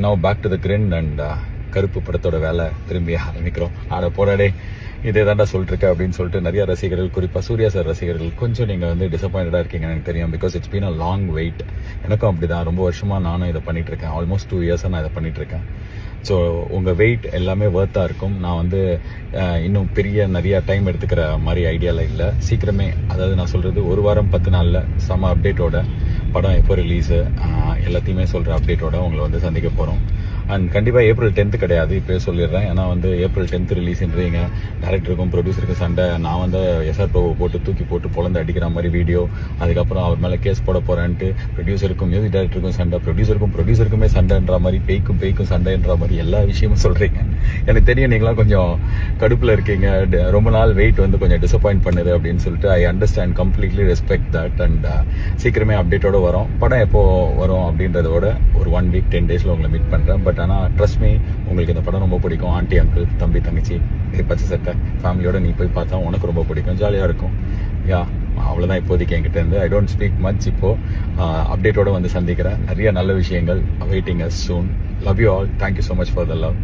Now back to the grind and Karuppu படத்தோட வேலை திரும்பி ஆரம்பிக்கிறோம். ஆட போராடே இதே தாண்டா சொல்லிட்டு அப்படின்னு சொல்லிட்டு நிறைய ரசிகர்கள், குறிப்பாக சூர்யா சார் ரசிகர்கள் கொஞ்சம் நீங்கள் வந்து டிசப்பாயிண்டடாக இருக்கீங்கன்னு எனக்கு தெரியும். Because it's been a long wait. எனக்கும் அப்படி தான். ரொம்ப வருஷமாக நானும் இதை பண்ணிட்டு இருக்கேன். ஆல்மோஸ்ட் 2 இயர்ஸாக நான் இதை பண்ணிட்டு இருக்கேன். ஸோ உங்கள் வெயிட் எல்லாமே ஒர்த்தாக இருக்கும். நான் வந்து இன்னும் நிறைய டைம் எடுத்துக்கிற மாதிரி ஐடியாவில் இல்லை. சீக்கிரமே, அதாவது நான் சொல்கிறது 1 வாரம் 10 நாளில் செம அப்டேட்டோட படம் எப்போ ரிலீஸு எல்லாத்தையுமே சொல்கிற அப்டேட்டோட உங்களை வந்து சந்திக்க போகிறோம். அண்ட் கண்டிப்பாக April 10th கிடையாது, இப்போயே சொல்லிடுறேன். ஏன்னா வந்து April 10th ரிலீஸ்ன்றீங்க, டேரக்டருக்கும் ப்ரொடியூசருக்கும் சண்டை. நான் வந்து எஸ்ஆர் ப்ரோவை போட்டு தூக்கி போட்டு பொழந்து அடிக்கிற மாதிரி வீடியோ, அதுக்கப்புறம் அவர் மேலே கேஸ் போட போகிறேன்ட்டு ப்ரொடியூசருக்கும் மியூசிக் டைரக்டருக்கும் சண்டை, ப்ரொடியூசருக்குமே சண்டைன்ற மாதிரி, பேய்க்கும் சண்டைன்ற மாதிரி எல்லா விஷயமும் சொல்கிறீங்க. எனக்கு தெரியும் நீங்களாம் கொஞ்சம் கடுப்பில் இருக்கீங்க. ரொம்ப நாள் வெயிட் வந்து கொஞ்சம் டிசப்பாயிண்ட் பண்ணுது அப்படின்னு சொல்லிட்டு I understand, completely respect that. And சீக்கிரமே அப்டேட்டோட வரும். படம் எப்போ வரும் அப்படின்றதோட ஒரு 1 week 10 daysல உங்களை மீட் பண்ணுறேன். பட் ஆனால் ட்ரஸ்ட் மீ, உங்களுக்கு இந்த படம் ரொம்ப பிடிக்கும். ஆண்டி, அங்கிள், தம்பி, தங்கச்சி, பச்சை சட்டை ஃபேமிலியோட நீ போய் பார்த்தா உனக்கு ரொம்ப பிடிக்கும், ஜாலியாக இருக்கும். அவ்வளோதான் இப்போதைக்கு என்கிட்ட இருந்து. I don't speak much. இப்போ அப்டேட்டோட வந்து சந்திக்கிறேன். நிறைய நல்ல விஷயங்கள் awaiting us soon. Love you all. Thank you so much for the love.